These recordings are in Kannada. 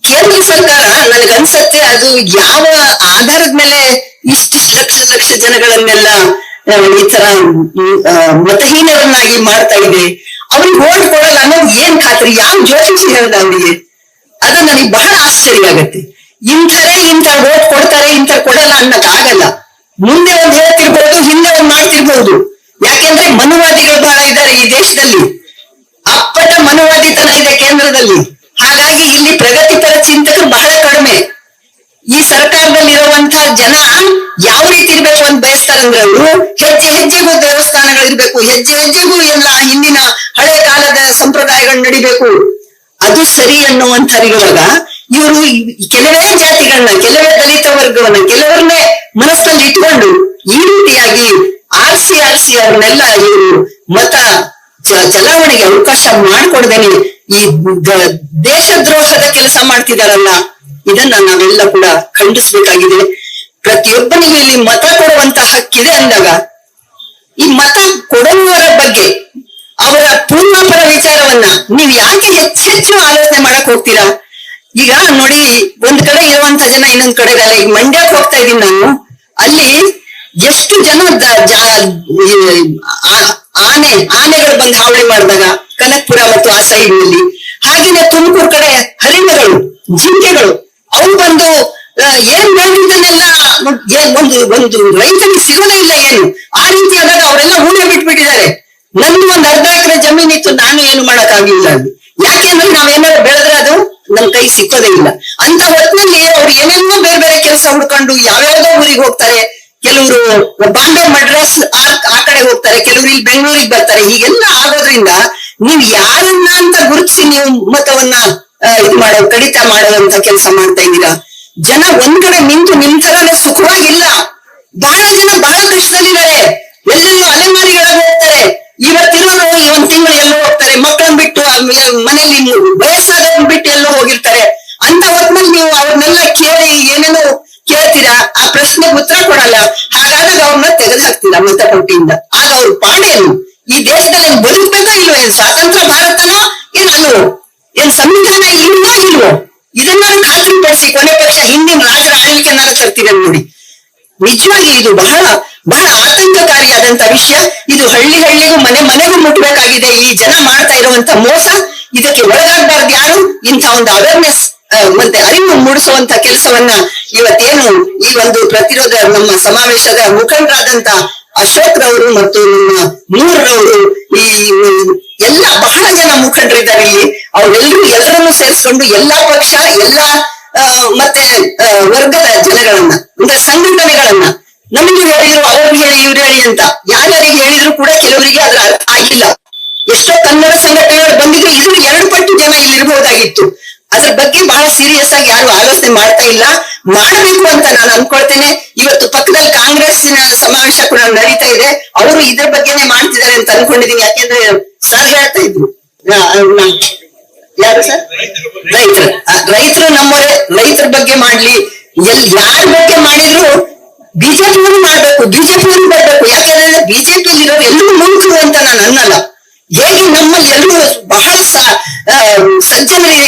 ಕೇಂದ್ರ ಸರ್ಕಾರ ನನಗನ್ಸತ್ತೆ ಅದು ಯಾವ ಆಧಾರದ ಮೇಲೆ ಇಷ್ಟಿಷ್ಟು ಲಕ್ಷ ಜನಗಳನ್ನೆಲ್ಲ ಈ ತರ ಮತಹೀನರನ್ನಾಗಿ ಮಾಡ್ತಾ ಇದೆ. ಅವ್ರಿಗೆ ಓಟ್ ಕೊಡಲ್ಲ ಅನ್ನೋದು ಏನ್ ಖಾತ್ರಿ? ಯಾವ ಜ್ಯೋತಿಷಿ ಹೇಳ್ದ ಅವರಿಗೆ? ಅದು ನನಗೆ ಬಹಳ ಆಶ್ಚರ್ಯ ಆಗತ್ತೆ. ಇಂಥ ಓಟ್ ಕೊಡ್ತಾರೆ, ಇಂಥ ಕೊಡಲ್ಲ ಅನ್ನಕ್ ಆಗಲ್ಲ. ಮುಂದೆ ಒಂದ್ ಹೇಳ್ತಿರ್ಬಹುದು, ಹಿಂದೆ ಒಂದ್ ಮಾಡ್ತಿರ್ಬಹುದು. ಯಾಕೆಂದ್ರೆ ಮನುವಾದಿಗಳು ಬಹಳ ಇದ್ದಾರೆ ಈ ದೇಶದಲ್ಲಿ, ಅಪ್ಪಟ ಮನುವಾದಿತನ ಇದೆ ಕೇಂದ್ರದಲ್ಲಿ. ಹಾಗಾಗಿ ಇಲ್ಲಿ ಪ್ರಗತಿಪರ ಚಿಂತಕರು ಬಹಳ ಕಡಿಮೆ. ಈ ಸರ್ಕಾರದಲ್ಲಿರುವಂತಹ ಜನ ಯಾವ ರೀತಿ ಇರ್ಬೇಕು ಅಂತ ಬಯಸ್ತಾರಂದ್ರೆ, ಅವರು ಹೆಜ್ಜೆಗೂ ದೇವಸ್ಥಾನಗಳಿರ್ಬೇಕು, ಹೆಜ್ಜೆಗೂ ಎಲ್ಲ ಹಿಂದಿನ ಹಳೆ ಕಾಲದ ಸಂಪ್ರದಾಯಗಳು ನಡಿಬೇಕು, ಅದು ಸರಿ ಅನ್ನುವಂಥವ್ರಿರುವಾಗ ಇವರು ಕೆಲವೇ ಜಾತಿಗಳನ್ನ, ಕೆಲವೇ ದಲಿತ ವರ್ಗವನ್ನ, ಕೆಲವರನ್ನೇ ಮನಸ್ಸಲ್ಲಿ ಇಟ್ಕೊಂಡು ಈ ರೀತಿಯಾಗಿ ಆರಿಸಿ ಅವ್ರನ್ನೆಲ್ಲ ಇವರು ಮತ ಚಲಾವಣೆಗೆ ಅವಕಾಶ ಮಾಡ್ಕೊಡ್ದೇನೆ ಈ ದೇಶದ್ರೋಹದ ಕೆಲಸ ಮಾಡ್ತಿದಾರಲ್ಲ, ಇದನ್ನ ನಾವೆಲ್ಲ ಕೂಡ ಖಂಡಿಸ್ಬೇಕಾಗಿದೆ. ಪ್ರತಿಯೊಬ್ಬನಿಗೂ ಇಲ್ಲಿ ಮತ ಕೊಡುವಂತ ಹಕ್ಕಿದೆ ಅಂದಾಗ, ಈ ಮತ ಕೊಡುವವರ ಬಗ್ಗೆ ಅವರ ಪೂರ್ವಾಪರ ವಿಚಾರವನ್ನ ನೀವು ಯಾಕೆ ಹೆಚ್ಚೆಚ್ಚು ಆಲೋಚನೆ ಮಾಡಕ್ ಹೋಗ್ತೀರಾ? ಈಗ ನೋಡಿ, ಒಂದ್ ಕಡೆ ಇರುವಂತ ಜನ ಇನ್ನೊಂದ್ ಕಡೆ ಇರಲ್ಲ. ಈಗ ಮಂಡ್ಯಕ್ಕೆ ಹೋಗ್ತಾ ಇದೀನಿ ನಾನು, ಅಲ್ಲಿ ಎಷ್ಟು ಜನ ಆನೆಗಳು ಬಂದು ಹಾವಳಿ ಮಾಡಿದಾಗ ಕನಕಪುರ ಮತ್ತು ಆ ಸೈಡ್ ನಲ್ಲಿ, ಹಾಗೇನೆ ತುಮಕೂರು ಕಡೆ ಹರಿಣಗಳು, ಜಿಂಕೆಗಳು ಅವು ಬಂದು ಏನ್ ಬೆಳೆದಿದ್ದನ್ನೆಲ್ಲ ಒಂದು ರೈತನಿಗೆ ಸಿಗೋದೇ ಇಲ್ಲ ಏನು. ಆ ರೀತಿ ಆದಾಗ ಅವರೆಲ್ಲ ಊರೇ ಬಿಟ್ಬಿಟ್ಟಿದ್ದಾರೆ. ನಂದು ಒಂದ್ ಅರ್ಧ ಎಕರೆ ಜಮೀನಿತ್ತು, ನಾನು ಏನು ಮಾಡಕ್ ಆಗ್ಲಿಲ್ಲ ಅಲ್ಲಿ. ಯಾಕೆಂದ್ರೆ ನಾವೇನಾದ್ರು ಬೆಳೆದ್ರೆ ಅದು ನಮ್ ಕೈ ಸಿಕ್ಕೋದೇ ಇಲ್ಲ. ಅಂತ ಹೊತ್ತಿನಲ್ಲಿ ಅವ್ರು ಏನೇನೋ ಬೇರೆ ಬೇರೆ ಕೆಲಸ ಹುಡ್ಕೊಂಡು ಯಾವ್ಯಾವ್ದೋ ಊರಿಗೆ ಹೋಗ್ತಾರೆ. ಕೆಲವರು ಬಾಂಬೆ ಮಡ್ರಾಸ್ ಆ ಕಡೆ ಹೋಗ್ತಾರೆ, ಕೆಲವರು ಇಲ್ಲಿ ಬೆಂಗಳೂರಿಗೆ ಬರ್ತಾರೆ. ಹೀಗೆಲ್ಲ ಆಗೋದ್ರಿಂದ ನೀವು ಯಾರನ್ನ ಅಂತ ಗುರುತಿಸಿ ನೀವು ಮತವನ್ನ ಇದು ಕಡಿತ ಮಾಡುವಂತ ಕೆಲಸ ಮಾಡ್ತಾ ಇದ್ದೀರಾ. ಜನ ಒಂದ್ ಕಡೆ ನಿಂತು ನಿಮ್ ತರನೇ ಸುಖವಾಗಿಲ್ಲ. ಬಹಳ ಜನ ಬಹಳ ಕಷ್ಟದಲ್ಲಿದ್ದಾರೆ. ಎಲ್ಲೆಲ್ಲೋ ಅಲೆಮಾರಿಗಳಾಗಿ ಹೋಗ್ತಾರೆ. ಇವತ್ತಿರೋರು ಒಂದ್ ತಿಂಗಳು ಎಲ್ಲೋ ಹೋಗ್ತಾರೆ, ಮಕ್ಕಳನ್ನ ಬಿಟ್ಟು ಮನೇಲಿ ವಯಸ್ಸಾದವ್ರನ್ನ ಬಿಟ್ಟು ಎಲ್ಲೋ ಹೋಗಿರ್ತಾರೆ. ಅಂತ ಹೊತ್ನಲ್ಲಿ ನೀವು ಅವ್ರನ್ನೆಲ್ಲ ಕೇಳಿ ಏನೇನೋ ಕೇಳ್ತೀರಾ, ಆ ಪ್ರಶ್ನೆಗೆ ಉತ್ತರ ಕೊಡಲ್ಲ. ಹಾಗಾದಾಗ ಅವ್ರನ್ನ ತೆಗೆದು ಹಾಕ್ತೀರಾ ಮತಪಟ್ಟಿಯಿಂದ. ಆಗ ಅವ್ರ ಪಾಡೇನು? ಈ ದೇಶದಲ್ಲಿ ಬದುಕ್ಬೇಕೋ ಇಲ್ವೋ? ಏನ್ ಸ್ವಾತಂತ್ರ್ಯ ಭಾರತನೋ ಅಲ್ವೋ? ಏನ್ ಸಂವಿಧಾನ ಇಲ್ವೋ? ಇದನ್ನ ಖಾತ್ರಿ ಪಡಿಸಿ ಕೊನೆ ಪಕ್ಷ ಹಿಂದಿನ ರಾಜರ ಆಳ್ವಿಕೆನಾರ ತರ್ತೀರ ನೋಡಿ. ನಿಜವಾಗಿ ಇದು ಬಹಳ ಬಹಳ ಆತಂಕಕಾರಿಯಾದಂತ ವಿಷಯ. ಇದು ಹಳ್ಳಿಗೂ ಮನೆಗೂ ಮುಟ್ಬೇಕಾಗಿದೆ. ಈ ಜನ ಮಾಡ್ತಾ ಇರುವಂತ ಮೋಸ, ಇದಕ್ಕೆ ಒಳಗಾಗಬಾರ್ದು ಯಾರು. ಇಂಥ ಒಂದು ಅವೇರ್ನೆಸ್ ಮತ್ತೆ ಅರಿವು ಮೂಡಿಸುವಂತ ಕೆಲಸವನ್ನ ಇವತ್ತೇನು ಈ ಒಂದು ಪ್ರತಿರೋಧ ನಮ್ಮ ಸಮಾವೇಶದ ಮುಖಂಡರಾದಂತ ಅಶೋಕ್ ರವರು ಮತ್ತು ನಮ್ಮ ನೂರರವರು, ಈ ಎಲ್ಲ ಬಹಳ ಜನ ಮುಖಂಡರಿದ್ದಾರೆ ಇಲ್ಲಿ. ಎಲ್ಲರನ್ನೂ ಸೇರಿಸ್ಕೊಂಡು ಎಲ್ಲಾ ಪಕ್ಷ, ಎಲ್ಲಾ ಮತ್ತೆ ವರ್ಗದ ಜನಗಳನ್ನ, ಅಂದ್ರೆ ಸಂಘಟನೆಗಳನ್ನ, ನಮಗೆ ಹೇಳಿದ್ರು, ಅವ್ರಿಗೆ ಹೇಳಿ, ಇವ್ರು ಹೇಳಿ ಅಂತ ಯಾರ್ಯಾರಿಗೆ ಹೇಳಿದ್ರು ಕೂಡ ಕೆಲವರಿಗೆ ಅದ್ರ ಅರ್ಥ ಆಗಿಲ್ಲ. ಎಷ್ಟೋ ಕನ್ನಡ ಸಂಘಟನೆಗಳು ಬಂದಿದ್ರು, ಇದ್ರ 2 ಪಟ್ಟು ಜನ ಇಲ್ಲಿ ಇರಬಹುದಾಗಿತ್ತು. ಅದ್ರ ಬಗ್ಗೆ ಬಹಳ ಸೀರಿಯಸ್ ಆಗಿ ಯಾರು ಆಲೋಚನೆ ಮಾಡ್ತಾ ಇಲ್ಲ. ಮಾಡಬೇಕು ಅಂತ ನಾನು ಅನ್ಕೊಳ್ತೇನೆ. ಇವತ್ತು ಪಕ್ಕದಲ್ಲಿ ಕಾಂಗ್ರೆಸ್ಸಿನ ಸಮಾವೇಶ ಕೂಡ ನಡೀತಾ ಇದೆ. ಅವರು ಇದ್ರ ಬಗ್ಗೆನೆ ಮಾಡ್ತಿದ್ದಾರೆ ಅಂತ ಅನ್ಕೊಂಡಿದೀನಿ. ಯಾಕೆಂದ್ರೆ ಸರ್ ಹೇಳ್ತಾ ಇದ್ರು, ಯಾರು ಸರ್? ರೈತರು ನಮ್ಮವರೇ. ರೈತರ ಬಗ್ಗೆ ಮಾಡ್ಲಿ, ಯಾರ ಬಗ್ಗೆ ಮಾಡಿದ್ರು ಬಿಜೆಪಿಯವರು ಮಾಡ್ಬೇಕು, ಬಿಜೆಪಿಯವರು ಬರ್ಬೇಕು. ಯಾಕಂದ್ರೆ ಬಿಜೆಪಿ ಇರೋರು ಎಲ್ಲರೂ ಮೂರ್ಖರು ಅಂತ ನಾನು ಅನ್ನಲ್ಲ. ಹೇಗೆ ನಮ್ಮಲ್ಲಿ ಎಲ್ಲರೂ ಬಹಳ ಸಜ್ಜನರು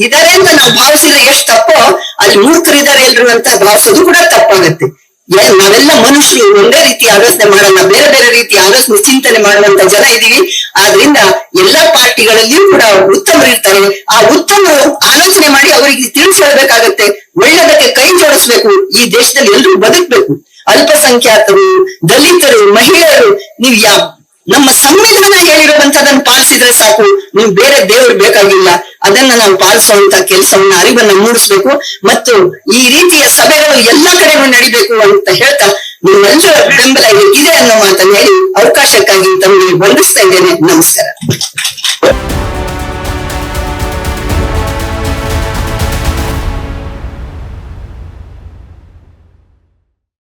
ಇದಾರೆ ಅಂತ ನಾವು ಭಾವಿಸಿದ್ರೆ ಎಷ್ಟು ತಪ್ಪೋ, ಅಲ್ಲಿ ಮೂರ್ಖರಿದ್ದಾರೆ ಎಲ್ರು ಅಂತ ಭಾವಿಸೋದು ಕೂಡ ತಪ್ಪಾಗತ್ತೆ. ನಾವೆಲ್ಲ ಮನುಷ್ಯರು, ಒಂದೇ ರೀತಿ ಆಲೋಚನೆ ಮಾಡಲ್ಲ, ಬೇರೆ ಬೇರೆ ರೀತಿ ಆಲೋಚನೆ ಚಿಂತನೆ ಮಾಡುವಂತ ಜನ ಇದೀವಿ. ಆದ್ರಿಂದ ಎಲ್ಲಾ ಪಾರ್ಟಿಗಳಲ್ಲಿಯೂ ಕೂಡ ಉತ್ತಮರು ಇರ್ತಾರೆ. ಆ ಉತ್ತಮರು ಆಲೋಚನೆ ಮಾಡಿ ಅವರಿಗೆ ತಿಳಿಸಬೇಕಾಗತ್ತೆ. ಒಳ್ಳೆದಕ್ಕೆ ಕೈ ಜೋಡಿಸ್ಬೇಕು. ಈ ದೇಶದಲ್ಲಿ ಎಲ್ರೂ ಬದುಕ್ಬೇಕು. ಅಲ್ಪಸಂಖ್ಯಾತರು, ದಲಿತರು, ಮಹಿಳೆಯರು, ನೀವು ನಮ್ಮ ಸಂವಿಧಾನ ಹೇಳಿರುವಂತದನ್ನ ಪಾಲಿಸಿದ್ರೆ ಸಾಕು. ನೀವು ಬೇರೆ ದೇವರು ಬೇಕಾಗಿಲ್ಲ. ಅದನ್ನ ನಾವು ಪಾಲಿಸುವಂತ ಕೆಲಸವನ್ನ, ಅರಿವನ್ನ ಮೂಡಿಸ್ಬೇಕು. ಮತ್ತು ಈ ರೀತಿಯ ಸಭೆಗಳು ಎಲ್ಲ ಕಡೆಗೂ ನಡಿಬೇಕು ಅಂತ ಹೇಳ್ತಾ, ನಿಮ್ಮೆಲ್ಲರ ಬೆಂಬಲ ಇದೆ ಅನ್ನೋ ಮಾತನ್ನ ಹೇಳಿ ಅವಕಾಶಕ್ಕಾಗಿ ತಮಗೆ ವಂದಿಸ್ತಾ ಇದ್ದೇನೆ. ನಮಸ್ಕಾರ.